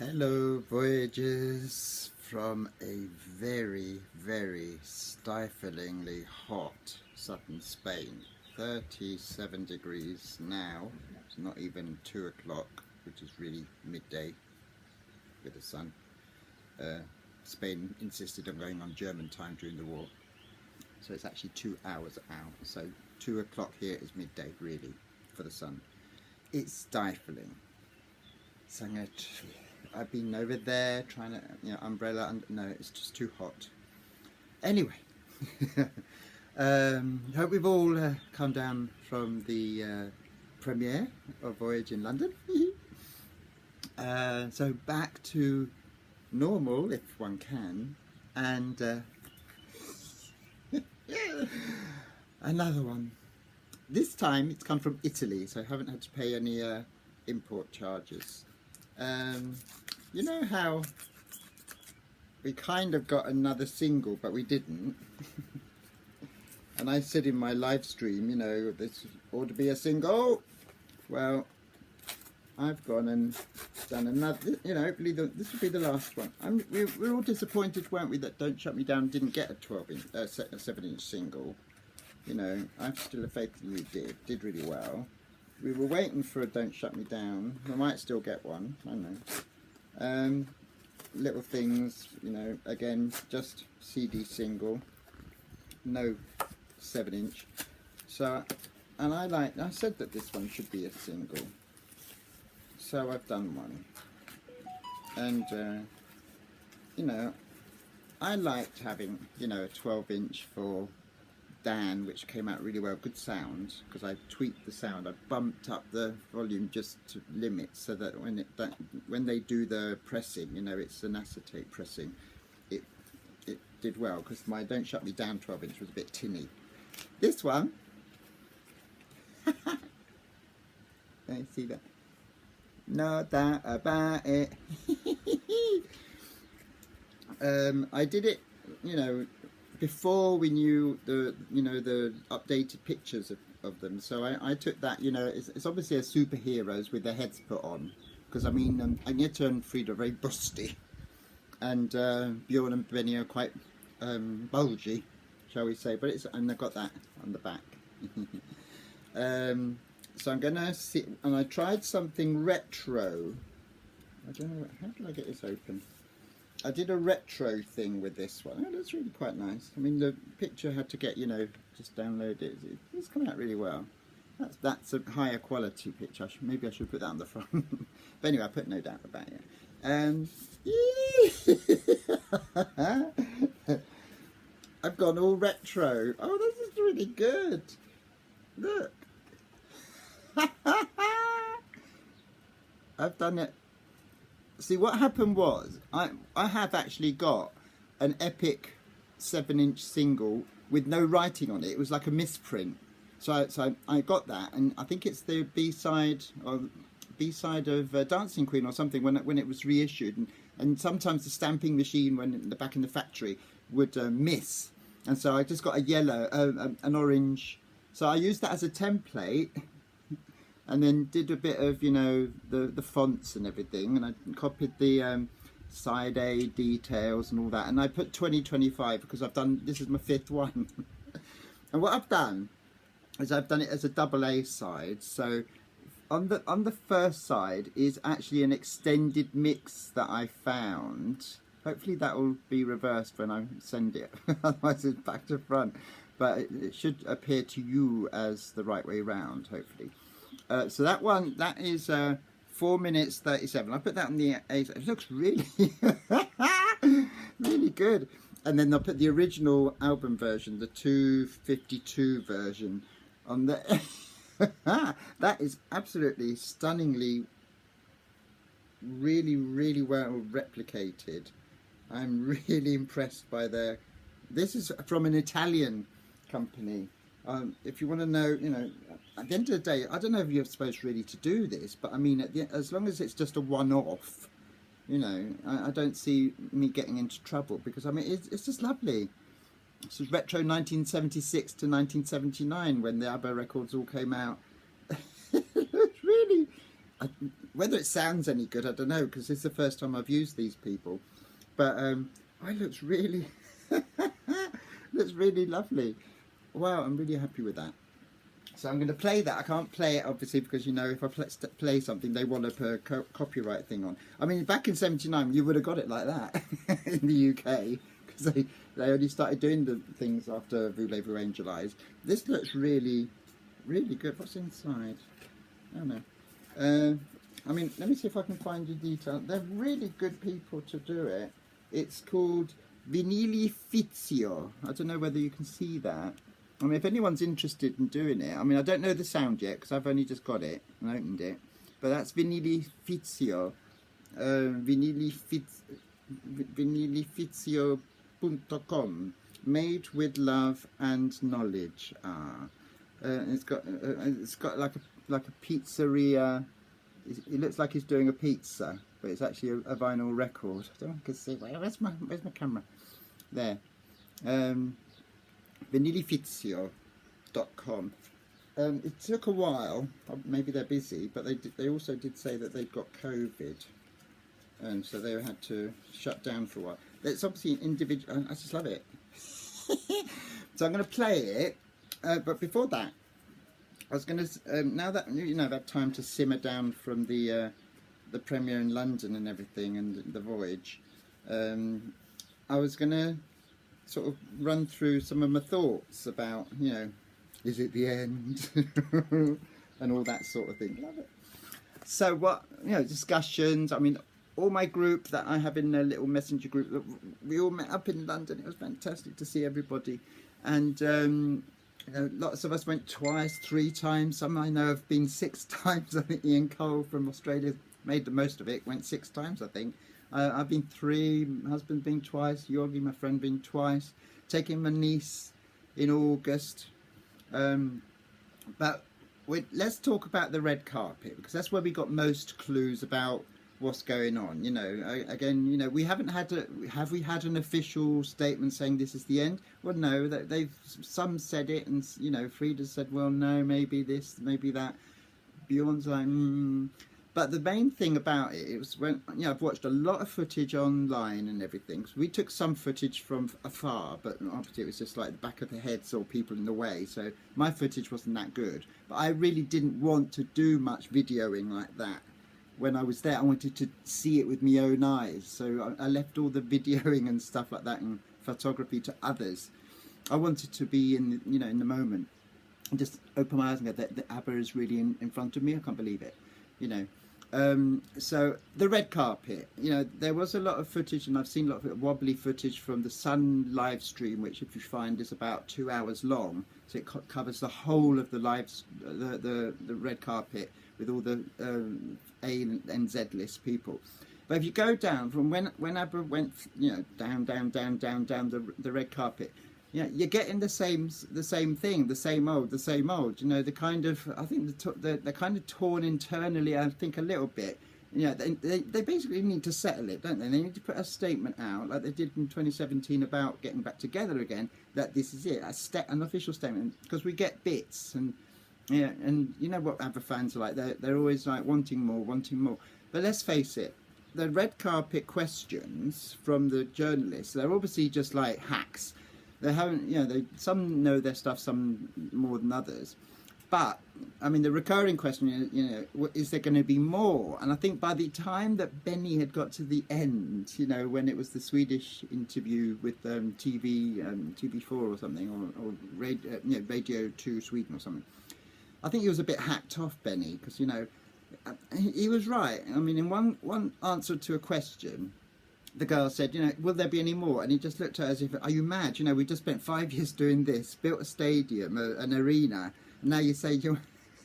Hello, Voyages from a very, very stiflingly hot southern Spain. 37 degrees now. It's not even 2 o'clock, which is really midday with the sun. Spain insisted on going on German time during the war. So it's actually 2 hours out. So 2 o'clock here is midday, really, for the sun. It's stifling. So I've been over there trying to, umbrella, and no, it's just too hot. Anyway, hope we've all come down from the premiere of Voyage in London. So back to normal, if one can, and another one. This time it's come from Italy, so I haven't had to pay any import charges. You know how we kind of got another single, but we didn't. And I said in my live stream, this ought to be a single. Well, I've gone and done another, hopefully this will be the last one. We're all disappointed, weren't we, that Don't Shut Me Down didn't get a 7-inch single. I've still a faith that we did really well. We were waiting for a Don't Shut Me Down. We might still get one, I don't know. Little things, again, just CD single, no 7-inch. So, and I said that this one should be a single. So I've done one. And, I liked having, a 12-inch for Dan, which came out really well, good sound, because I tweaked the sound. I bumped up the volume just to limits, so that when they do the pressing, it's an acetate pressing, it did well, because my Don't Shut Me Down 12-inch was a bit tinny. This one, can you see that? No doubt about it. I did it, before we knew the updated pictures of them. So I took that, it's obviously a superheroes with their heads put on, because Agneta and Frida are very busty, and Bjorn and Benny are quite bulgy, shall we say, but and they've got that on the back. So I'm gonna see, and I tried something retro. I don't know, how did I get this open? I did a retro thing with this one. Oh, that's really quite nice. The picture had to get, just download it. It's come out really well. That's a higher quality picture. Maybe I should put that on the front. But anyway, I put no doubt about it. I've gone all retro. Oh, this is really good. Look. I've done it. See, what happened was, I have actually got an epic 7-inch single with no writing on it. It was like a misprint. So I got that, and I think it's the B-side of Dancing Queen or something when it was reissued. And sometimes the stamping machine, back in the factory, would miss. And so I just got a yellow, an orange. So I used that as a template. And then did a bit of, the fonts and everything, and I copied the side A details and all that, and I put 2025 because this is my 5th one. And what I've done is I've done it as a AA side. So on the first side is actually an extended mix that I found. Hopefully that will be reversed when I send it, otherwise it's back to front. But it should appear to you as the right way round, hopefully. So that is 4 minutes 37. I put that on the A. It looks really, really good. And then I'll put the original album version, the 252 version, on the. That is absolutely stunningly, really, really well replicated. I'm really impressed by this is from an Italian company. If you want to know, at the end of the day, I don't know if you're supposed really to do this, but as long as it's just a one-off, I don't see me getting into trouble, because it's just lovely. This is retro 1976 to 1979 when the ABBA records all came out. It's really whether it sounds any good, I don't know, because it's the first time I've used these people. But it looks really, looks really lovely. Wow, I'm really happy with that. So I'm going to play that. I can't play it, obviously, because, you know, if I play something, they want to put a copyright thing on. I mean, back in '79, you would have got it like that in the UK, because they only started doing the things after Voulez Vous Angelize. This looks really, really good. What's inside? I don't know. I mean, let me see if I can find you detail. They're really good people to do it. It's called Vinilifizio. I don't know whether you can see that. I mean, if anyone's interested in doing it, I mean, I don't know the sound yet because I've only just got it and opened it. But that's Vinilifizio. Vinilifizio.com. Made with love and knowledge. It's got like a pizzeria. It looks like he's doing a pizza, but it's actually a vinyl record. I don't know if I can see. Where's my camera? There. Vinilifizio.com. It took a while. Maybe they're busy, but they also did say that they've got COVID, and so they had to shut down for a while. It's obviously an individual. I just love it. So I'm going to play it, but before that, I was going to now that you know I've had time to simmer down from the premiere in London and everything and the Voyage. I was going to sort of run through some of my thoughts about, you know, is it the end and all that sort of thing. Love it. So what, you know, discussions. I mean, all my group that I have in a little messenger group, we all met up in London. It was fantastic to see everybody, and you know, lots of us went twice, 3 times. Some I know have been 6 times. I think Ian Cole from Australia made the most of it, went 6 times I think. I've been 3, my husband been twice, Yorgi, my friend, been twice, taking my niece in August. But let's talk about the red carpet, because that's where we got most clues about what's going on. You know, again, you know, we haven't had have we had an official statement saying this is the end? Well, no, some said it, and, you know, Frida said, well, no, maybe this, maybe that. Bjorn's like, But the main thing about it was when, you know, I've watched a lot of footage online and everything. So we took some footage from afar, but obviously it was just like the back of the heads or people in the way. So my footage wasn't that good. But I really didn't want to do much videoing like that. When I was there, I wanted to see it with my own eyes. So I left all the videoing and stuff like that and photography to others. I wanted to be in, you know, in the moment and just open my eyes and go, the ABBA is really in front of me. I can't believe it, you know. So the red carpet, you know, there was a lot of footage, and I've seen a lot of wobbly footage from the Sun live stream, which, if you find, is about 2 hours long. So it covers the whole of the the red carpet with all the A and Z list people. But if you go down from when ABBA went, you know, down the red carpet, you know, you're getting the same thing, the same old. You know, the kind of, I think they're kind of torn internally. I think a little bit. You know, they basically need to settle it, don't they? They need to put a statement out like they did in 2017 about getting back together again. That this is it, an official statement, because we get bits, and yeah, and you know what ABBA fans are like. They're always like wanting more. But let's face it, the red carpet questions from the journalists, they're obviously just like hacks. They haven't, you know, some know their stuff, some more than others. But, I mean, the recurring question is, you know, is there going to be more? And I think by the time that Benny had got to the end, you know, when it was the Swedish interview with TV4 or something, or Radio 2 Sweden or something, I think he was a bit hacked off, Benny, because, you know, he was right. I mean, in one answer to a question, the girl said, you know, will there be any more? And he just looked at her as if, are you mad? You know, we just spent 5 years doing this, built a stadium, an arena, and now you say, is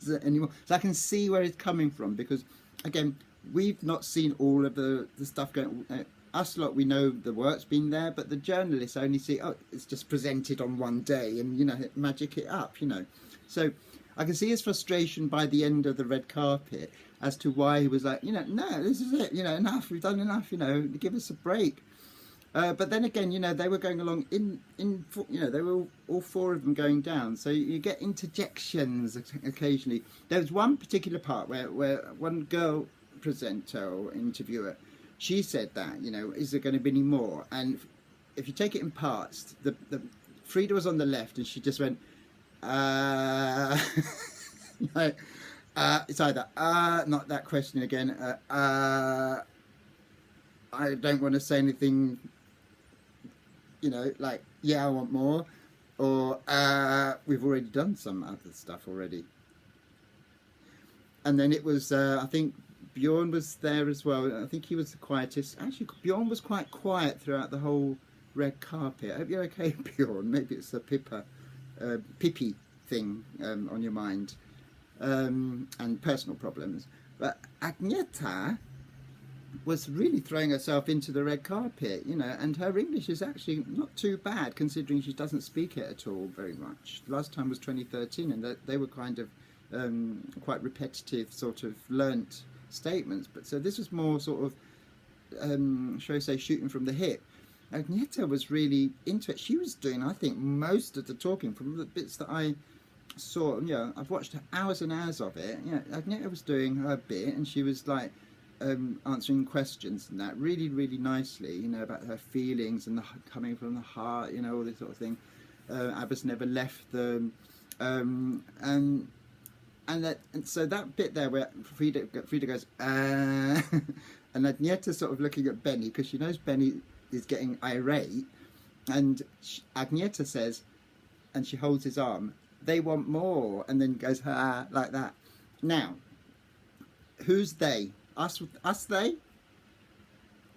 there any more? So I can see where it's coming from, because, again, we've not seen all of the stuff going. Us lot, we know the work's been there, but the journalists only see, oh, it's just presented on one day, and, you know, magic it up, you know. So I can see his frustration by the end of the red carpet as to why he was like, you know, no, this is it, you know, enough, we've done enough, you know, give us a break. But then again, you know, they were going along you know, they were all four of them going down. So you get interjections occasionally. There was one particular part where one girl presenter or interviewer, she said that, you know, is there going to be any more? And if you take it in parts, the Frida was on the left and she just went, like, it's either, not that question again, I don't want to say anything, you know, like, yeah, I want more, or we've already done some other stuff already. And then it was, I think Bjorn was there as well. I think he was the quietest. Actually, Bjorn was quite quiet throughout the whole red carpet. I hope you're okay, Bjorn. Maybe it's a Pippi thing on your mind, and personal problems. But Agneta was really throwing herself into the red carpet, you know, and her English is actually not too bad considering she doesn't speak it at all very much. The last time was 2013, and they were kind of quite repetitive, sort of learnt statements. But so this was more sort of, shall I say, shooting from the hip. Agneta was really into it. She was doing, I think, most of the talking from the bits that I saw. You know, I've watched hours and hours of it. You know, Agneta was doing her bit, and she was like answering questions and that really, really nicely. You know, about her feelings and the coming from the heart. You know, all this sort of thing. ABBA's never left them, and so that bit there where Frida goes, and Agneta's sort of looking at Benny because she knows Benny is getting irate, and Agneta says, and she holds his arm, they want more, and then goes like that. Now, who's they? Us they?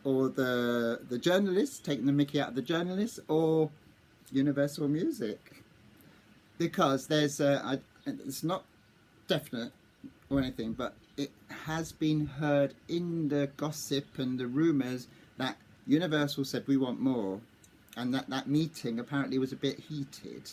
Or the journalists, taking the mickey out of the journalists, or Universal Music? Because there's it's not definite or anything, but it has been heard in the gossip and the rumours that Universal said we want more, and that meeting apparently was a bit heated.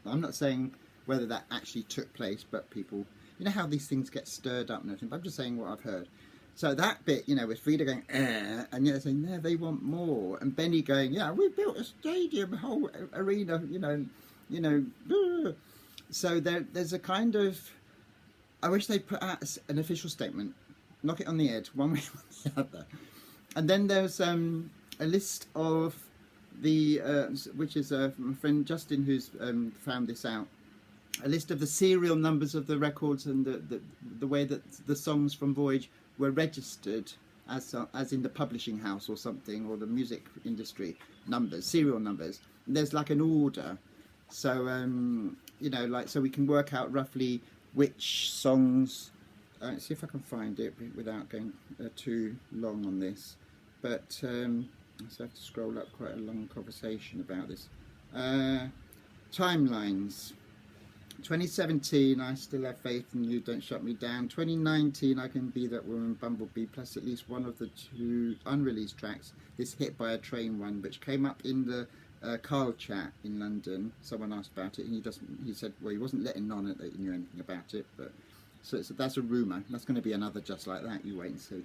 I'm not saying whether that actually took place, but people, you know how these things get stirred up and everything, but I'm just saying what I've heard. So that bit, you know, with Frida going, and yet saying, no, they want more, and Benny going, yeah, we built a stadium, a whole arena, you know. So there's a kind of, I wish they'd put out an official statement, knock it on the head, one way or the other. And then there's a list of the, which is from a friend Justin who's found this out, a list of the serial numbers of the records and the way that the songs from Voyage were registered as in the publishing house or something, or the music industry numbers, serial numbers. And there's like an order. So, you know, like, so we can work out roughly which songs, let's see if I can find it without going too long on this. But so I have to scroll up quite a long conversation about this. Timelines. 2017, I still have faith in you, don't shut me down. 2019, I can be that woman, Bumblebee, plus at least one of the two unreleased tracks, this Hit by a Train one, which came up in the Carl chat in London. Someone asked about it, and he said, well, he wasn't letting on that he knew anything about it, but so that's a rumour. That's going to be another Just Like That, you wait and see.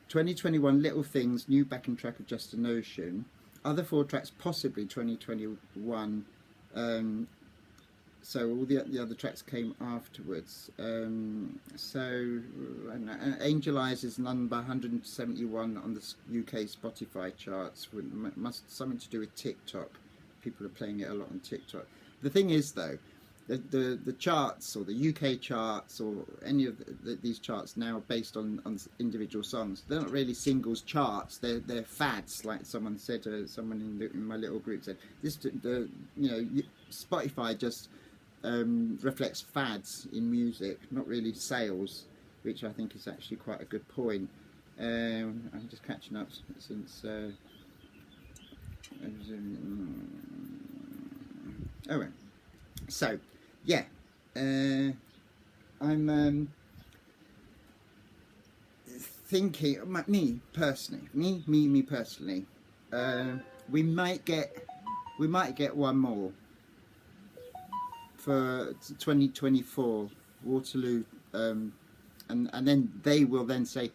2021, Little Things, new backing track of Just a Notion. Other four tracks, possibly 2021. So all the other tracks came afterwards. So Angel Eyes is number 171 on the UK Spotify charts. Something to do with TikTok. People are playing it a lot on TikTok. The thing is, though, the charts, or the UK charts, or any of these charts now based on individual songs, they're not really singles charts. They're fads, like someone said. Someone in my little group said this. Spotify just reflects fads in music, not really sales, which I think is actually quite a good point. I'm just catching up since. Right. So, yeah, I'm thinking, me personally, we might get one more for 2024 Waterloo, and then they will then say,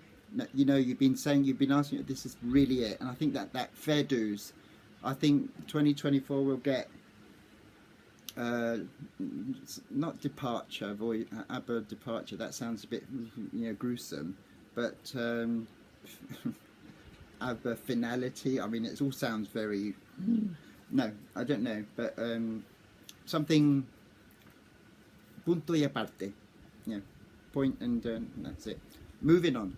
You know, you've been asking, this is really it. And I think that fair dues. I think 2024 will get not departure, ABBA departure. That sounds a bit, you know, gruesome, but ABBA finality. I mean, it all sounds very. No, I don't know, but something punto y aparte. Yeah, point and that's it. Moving on.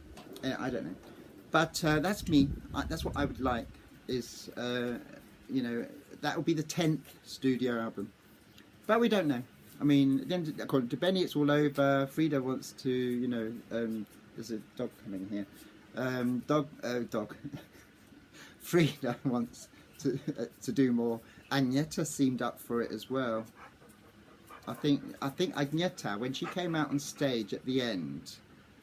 I don't know, but that's me. That's what I would like. Is you know, that will be the 10th studio album, but we don't know. I mean, then according to Benny, it's all over. Frida wants to, you know, there's a dog coming here. Dog. Frida wants to do more. Agneta seemed up for it as well. I think Agneta, when she came out on stage at the end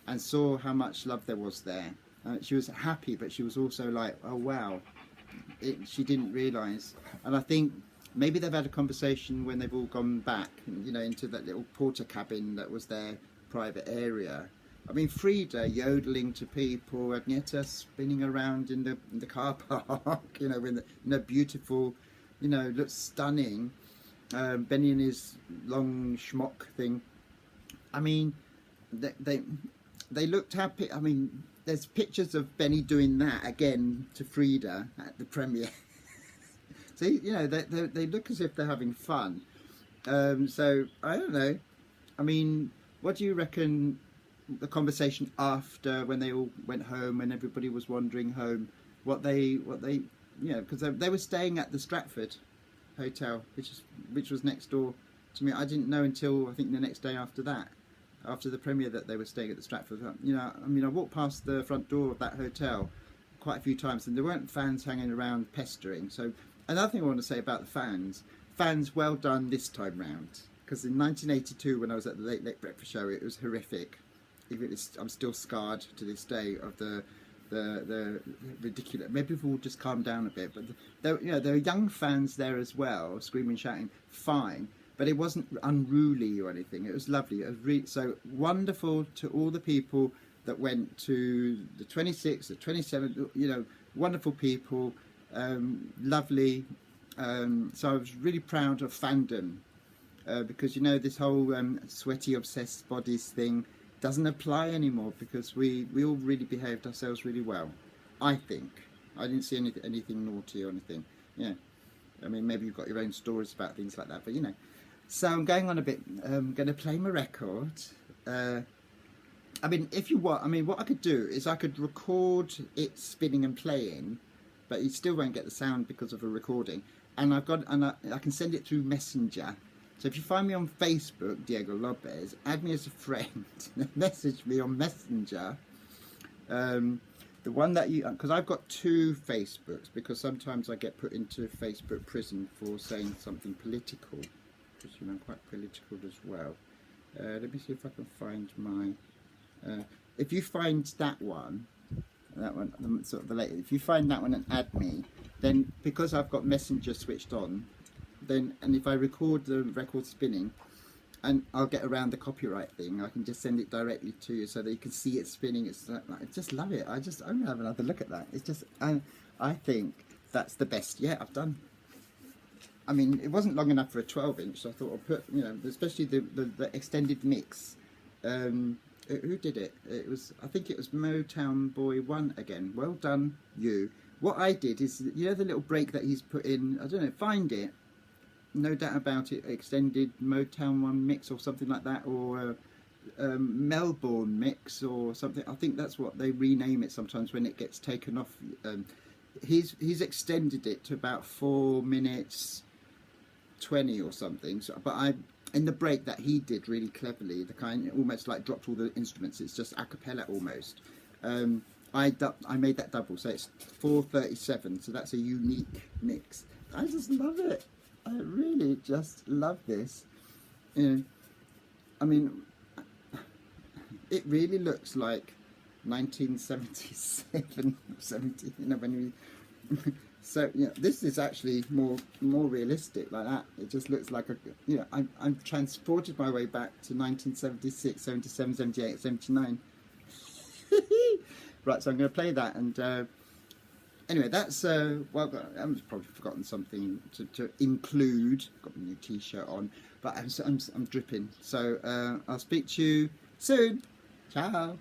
and saw how much love there was there, she was happy, but she was also like, oh wow, she didn't realise. And I think maybe they've had a conversation when they've all gone back, you know, into that little porter cabin that was their private area. I mean, Frida yodeling to people, Agneta spinning around in the car park, you know, in the beautiful, you know, looks stunning. Benny and his long schmock thing. I mean, they looked happy. I mean, there's pictures of Benny doing that again to Frida at the premiere. So, you know, they look as if they're having fun. So, I don't know. I mean, what do you reckon the conversation after, when they all went home and everybody was wandering home, what they you know, because they were staying at the Stratford Hotel, which was next door to me. I didn't know until I think the next day after that, after the premiere, that they were staying at the Stratford. You know, I mean, I walked past the front door of that hotel quite a few times, and there weren't fans hanging around pestering. So another thing I want to say about the fans, well done this time round, because in 1982 when I was at the Late Breakfast Show, it was horrific. I'm still scarred to this day of the ridiculous. Maybe we'll just calm down a bit, but there were young fans there as well, screaming, shouting, fine, but it wasn't unruly or anything. It was lovely. It was so wonderful to all the people that went to the 26th, the 27th. You know, wonderful people, lovely. So I was really proud of fandom, because, you know, this whole sweaty obsessed bodies thing doesn't apply anymore, because we all really behaved ourselves really well, I think. I didn't see anything naughty or anything. Yeah, I mean, maybe you've got your own stories about things like that, but you know. So I'm going on a bit. I'm going to play my record. I mean, if you want, I mean, what I could do is I could record it spinning and playing, but you still won't get the sound because of a recording. And I can send it through Messenger. So if you find me on Facebook, Diego Lopez, add me as a friend, message me on Messenger. The one that you, because I've got 2 Facebooks, because sometimes I get put into Facebook prison for saying something political, because, you know, I'm quite political as well. Let me see if I can find my, if you find that one, sort of the latest, if you find that one and add me, then because I've got Messenger switched on, then, and if I record the record spinning, and I'll get around the copyright thing, I can just send it directly to you so that you can see it spinning. It's like, I just love it. I'm gonna have another look at that. It's just, I think that's the best yet I've done. I mean, it wasn't long enough for a 12-inch, so I thought I'd put, you know, especially the extended mix. Who did it? It was, I think it was Motown Boy 1 again. Well done, you. What I did is, you know, the little break that he's put in, I don't know, find it. No doubt about it, extended Motown 1 mix or something like that, or Melbourne mix or something. I think that's what they rename it sometimes when it gets taken off. He's extended it to about 4 minutes 20 or something. So, but in the break that he did really cleverly, the kind almost like dropped all the instruments. It's just a cappella almost. I made that double, so it's 4:37. So that's a unique mix. I just love it. I really just love this. You know, I mean, it really looks like 1977, 70. You know, when we. So you know, this is actually more realistic like that. It just looks like a. You know, I'm transported my way back to 1976, 77, 78, 79. Right, so I'm going to play that, and anyway, that's well, I've probably forgotten something to include. Got my new T-shirt on, but I'm dripping. So I'll speak to you soon. Ciao.